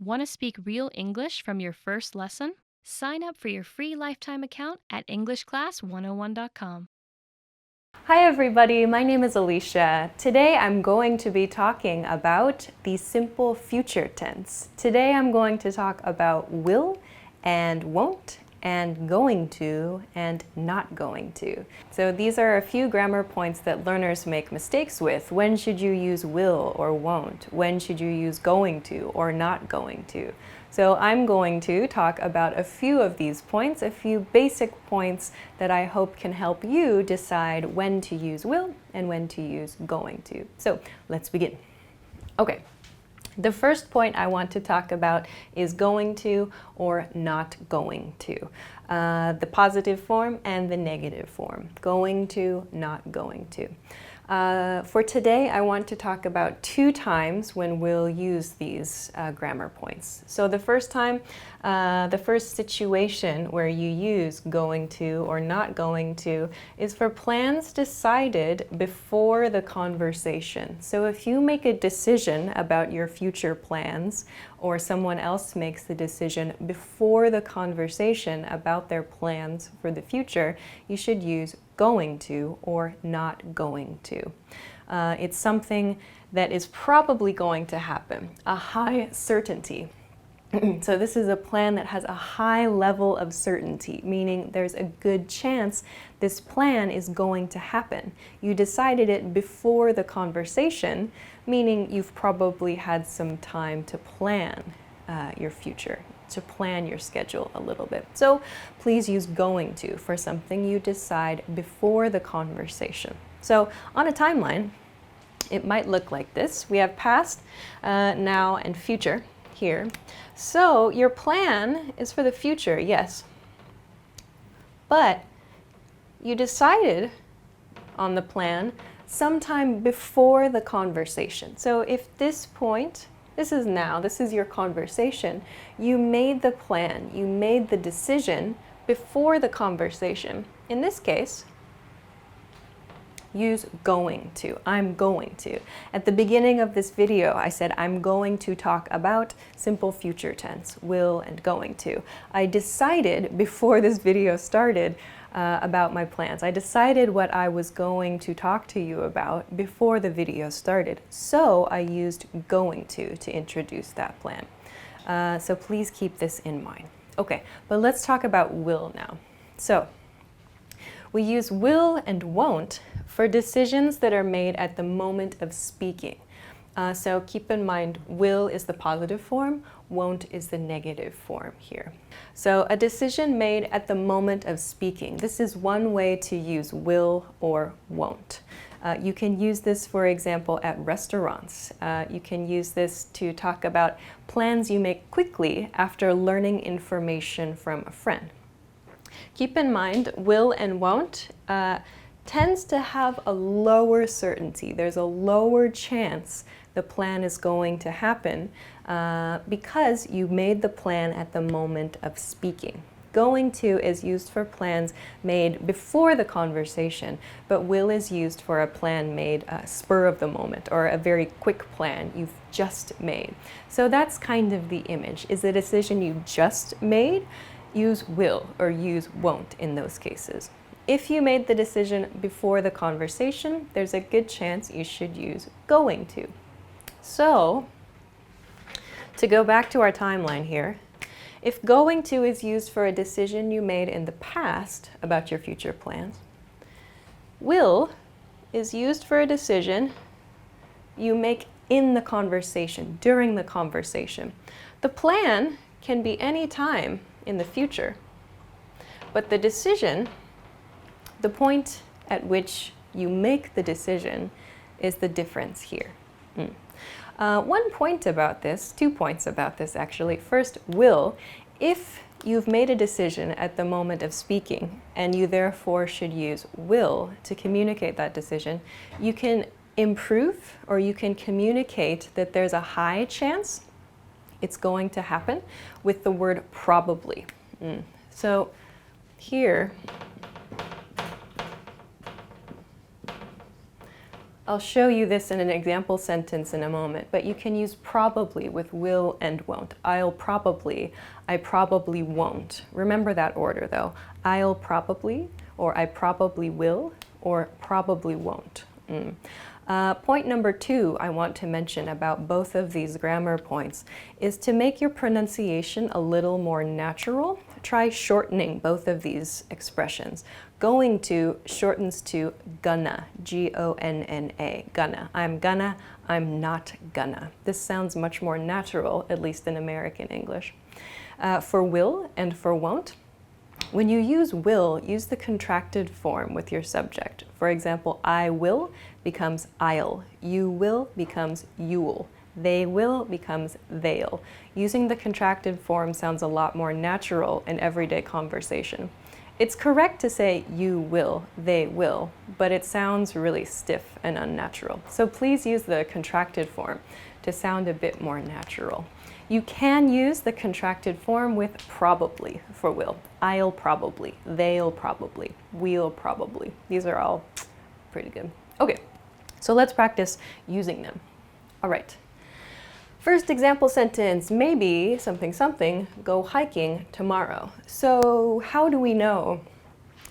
Want to speak real English from your first lesson? Sign up for your free lifetime account at EnglishClass101.com. Hi everybody, my name is Alicia. Today I'm going to be talking about the simple future tense. Today I'm going to talk about will and won't and going to and not going to. So these are a few grammar points that learners make mistakes with. When should you use will or won't? When should you use going to or not going to? So I'm going to talk about a few of these points, a few basic points that I hope can help you decide when to use will and when to use going to. So let's begin. Okay. The first point I want to talk about is going to or not going to. The positive form and the negative form. Going to, not going to. For today, I want to talk about 2 times when we'll use these grammar points. So the first time, the first situation where you use going to or not going to is for plans decided before the conversation. So if you make a decision about your future plans or someone else makes the decision before the conversation about their plans for the future, you should use going to or not going to. It's something that is probably going to happen, a high certainty. So this is a plan that has a high level of certainty, meaning there's a good chance this plan is going to happen. You decided it before the conversation, meaning you've probably had some time to plan your future, to plan your schedule a little bit. So please use going to for something you decide before the conversation. So on a timeline, it might look like this. We have past, now, and future here. So your plan is for the future, yes. But you decided on the plan sometime before the conversation. So if this point, this is now, this is your conversation, you made the plan, you made the decision before the conversation. In this case, use going to. I'm going to. At the beginning of this video, I said I'm going to talk about simple future tense, will and going to. I decided before this video started about my plans. I decided what I was going to talk to you about before the video started. So I used going to introduce that plan. So please keep this in mind. Okay, but let's talk about will now. So we use will and won't for decisions that are made at the moment of speaking. So keep in mind, will is the positive form, won't is the negative form here. So a decision made at the moment of speaking. This is one way to use will or won't. You can use this, for example, at restaurants. You can use this to talk about plans you make quickly after learning information from a friend. Keep in mind, will and won't tends to have a lower certainty. There's a lower chance the plan is going to happen because you made the plan at the moment of speaking. Going to is used for plans made before the conversation, but will is used for a plan made spur of the moment or a very quick plan you've just made. So that's kind of the image. Is the decision you just made? Use will or use won't in those cases. If you made the decision before the conversation, there's a good chance you should use going to. So, to go back to our timeline here, if going to is used for a decision you made in the past about your future plans, will is used for a decision you make in the conversation, during the conversation. The plan can be any time in the future, but the decision, the point at which you make the decision, is the difference here. One point about this, 2 points about this actually. First, will. If you've made a decision at the moment of speaking and you therefore should use will to communicate that decision, you can improve or you can communicate that there's a high chance it's going to happen with the word probably. So here, I'll show you this in an example sentence in a moment, but you can use probably with will and won't. I'll probably, I probably won't. Remember that order though. I'll probably, or I probably will, or probably won't. Point number 2 I want to mention about both of these grammar points is to make your pronunciation a little more natural. Try shortening both of these expressions. Going to shortens to gonna, G-O-N-N-A, gonna. I'm gonna, I'm not gonna. This sounds much more natural, at least in American English. For will and for won't, when you use will, use the contracted form with your subject. For example, I will becomes I'll. You will becomes you'll. They will becomes they'll. Using the contracted form sounds a lot more natural in everyday conversation. It's correct to say you will, they will, but it sounds really stiff and unnatural. So please use the contracted form to sound a bit more natural. You can use the contracted form with probably for will. I'll probably, they'll probably, we'll probably. These are all pretty good. Okay, so let's practice using them. All right. First example sentence, maybe something something, go hiking tomorrow. So how do we know?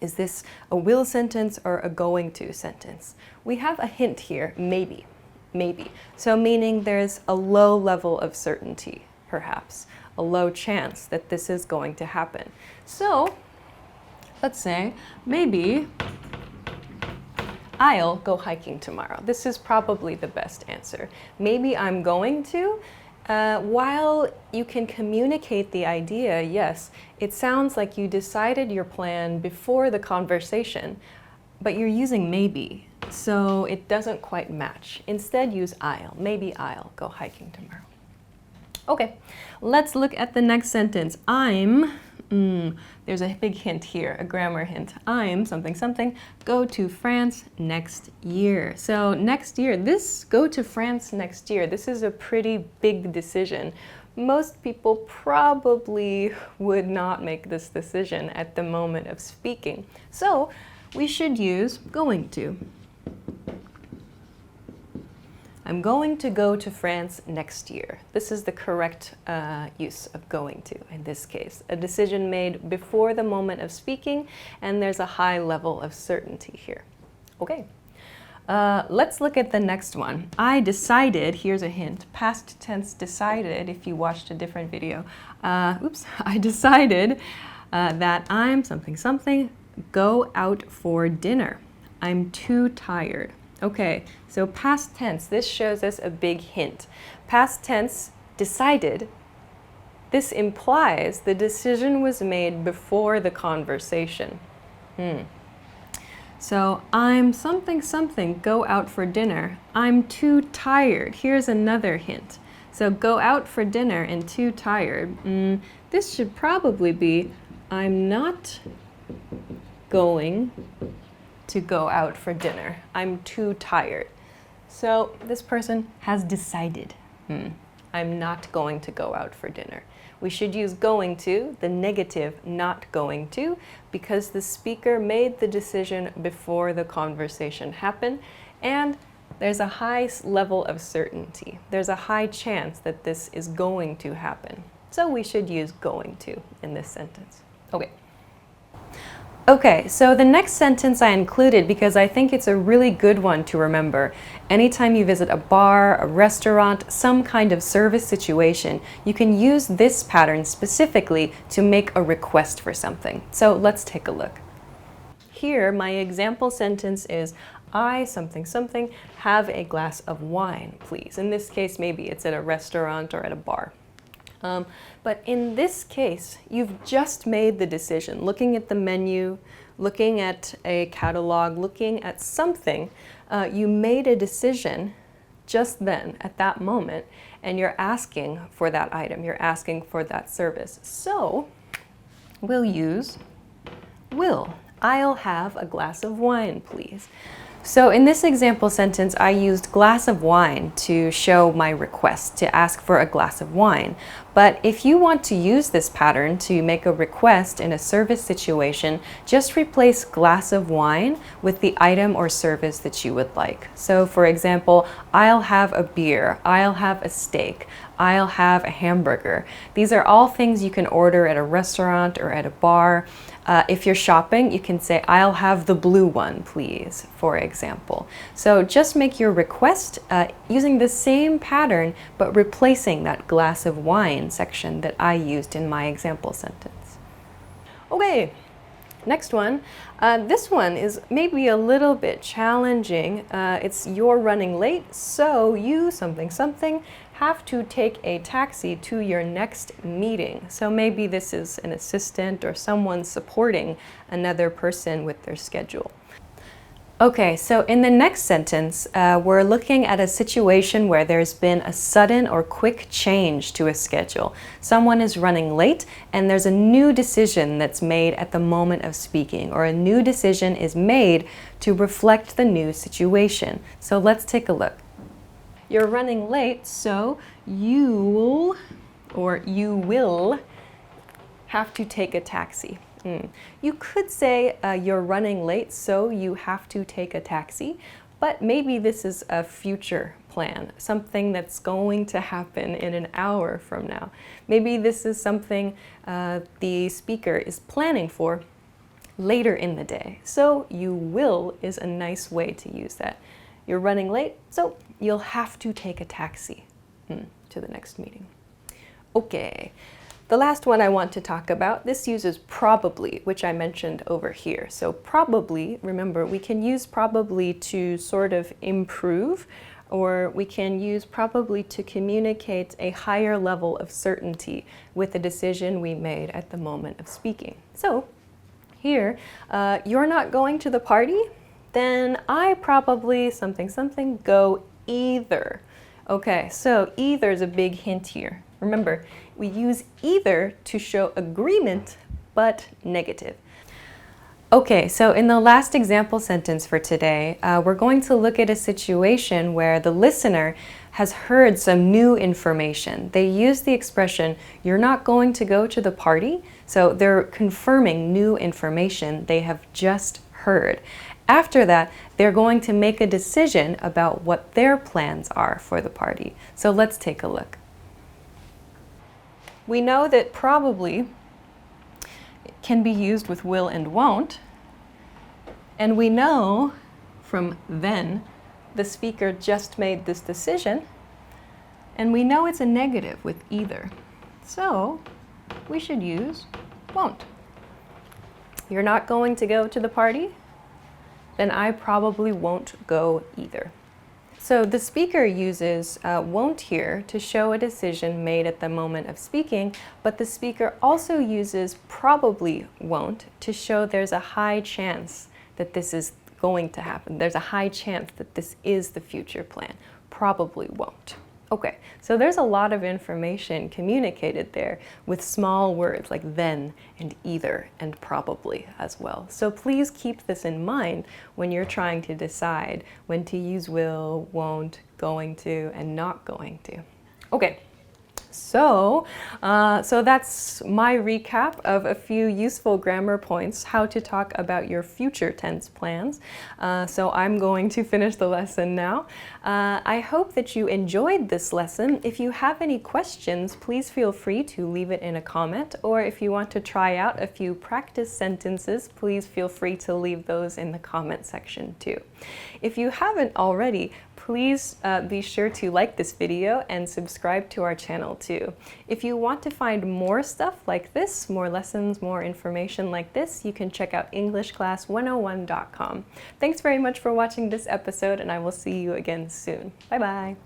Is this a will sentence or a going to sentence? We have a hint here, maybe. Maybe. So meaning there's a low level of certainty, perhaps, a low chance that this is going to happen. So let's say maybe I'll go hiking tomorrow. This is probably the best answer. Maybe I'm going to. While you can communicate the idea, yes, it sounds like you decided your plan before the conversation, but you're using maybe. So it doesn't quite match. Instead, use I'll. Maybe I'll go hiking tomorrow. Okay, let's look at the next sentence. I'm, there's a big hint here, a grammar hint. I'm something something, go to France next year. So next year, go to France next year, this is a pretty big decision. Most people probably would not make this decision at the moment of speaking. So we should use going to. I'm going to go to France next year. This is the correct use of going to in this case. A decision made before the moment of speaking, and there's a high level of certainty here. Okay, let's look at the next one. I decided, here's a hint, past tense decided, if you watched a different video. I decided that I'm something something, go out for dinner. I'm too tired. Okay, so past tense, this shows us a big hint. Past tense, decided. This implies the decision was made before the conversation. So, I'm something something, go out for dinner. I'm too tired. Here's another hint. So, go out for dinner and too tired. This should probably be, I'm not going to go out for dinner. I'm too tired. So this person has decided, I'm not going to go out for dinner. We should use going to, the negative not going to, because the speaker made the decision before the conversation happened, and there's a high level of certainty. There's a high chance that this is going to happen. So we should use going to in this sentence. Okay, so the next sentence I included because I think it's a really good one to remember. Anytime you visit a bar, a restaurant, some kind of service situation, you can use this pattern specifically to make a request for something. So let's take a look. Here, my example sentence is, I something something have a glass of wine, please. In this case, maybe it's at a restaurant or at a bar. But in this case, you've just made the decision, looking at the menu, looking at a catalog, looking at something. You made a decision just then, at that moment, and you're asking for that item, you're asking for that service. So, we'll use will. I'll have a glass of wine, please. So in this example sentence, I used glass of wine to show my request, to ask for a glass of wine. But if you want to use this pattern to make a request in a service situation, just replace glass of wine with the item or service that you would like. So for example, I'll have a beer, I'll have a steak, I'll have a hamburger. These are all things you can order at a restaurant or at a bar. If you're shopping, you can say, I'll have the blue one, please, for example. So just make your request using the same pattern, but replacing that glass of wine section that I used in my example sentence. Okay, next one. This one is maybe a little bit challenging. It's you're running late, so you something have to take a taxi to your next meeting. So maybe this is an assistant or someone supporting another person with their schedule. Okay, so in the next sentence, we're looking at a situation where there's been a sudden or quick change to a schedule. Someone is running late and there's a new decision that's made at the moment of speaking, or a new decision is made to reflect the new situation. So let's take a look. You're running late, so you will have to take a taxi. You could say you're running late, so you have to take a taxi, but maybe this is a future plan, something that's going to happen in an hour from now. Maybe this is something the speaker is planning for later in the day. So you will is a nice way to use that. You're running late, so you'll have to take a taxi to the next meeting. Okay, the last one I want to talk about, this uses probably, which I mentioned over here. So probably, remember, we can use probably to sort of improve, or we can use probably to communicate a higher level of certainty with the decision we made at the moment of speaking. So here, you're not going to the party? Then I probably something go either. Okay, so either is a big hint here. Remember, we use either to show agreement, but negative. Okay, so in the last example sentence for today, we're going to look at a situation where the listener has heard some new information. They use the expression, you're not going to go to the party, so they're confirming new information they have just heard. After that, they're going to make a decision about what their plans are for the party. So let's take a look. We know that probably can be used with will and won't. And we know from then the speaker just made this decision. And we know it's a negative with either. So we should use won't. You're not going to go to the party? Then I probably won't go either. So the speaker uses won't here to show a decision made at the moment of speaking, but the speaker also uses probably won't to show there's a high chance that this is going to happen. There's a high chance that this is the future plan. Probably won't. Okay, so there's a lot of information communicated there with small words like then and either and probably as well. So please keep this in mind when you're trying to decide when to use will, won't, going to, and not going to. Okay. So that's my recap of a few useful grammar points, how to talk about your future tense plans. So I'm going to finish the lesson now. I hope that you enjoyed this lesson. If you have any questions, please feel free to leave it in a comment, or if you want to try out a few practice sentences, please feel free to leave those in the comment section too. If you haven't already, please be sure to like this video and subscribe to our channel too. If you want to find more stuff like this, more lessons, more information like this, you can check out EnglishClass101.com. Thanks very much for watching this episode, and I will see you again soon. Bye bye.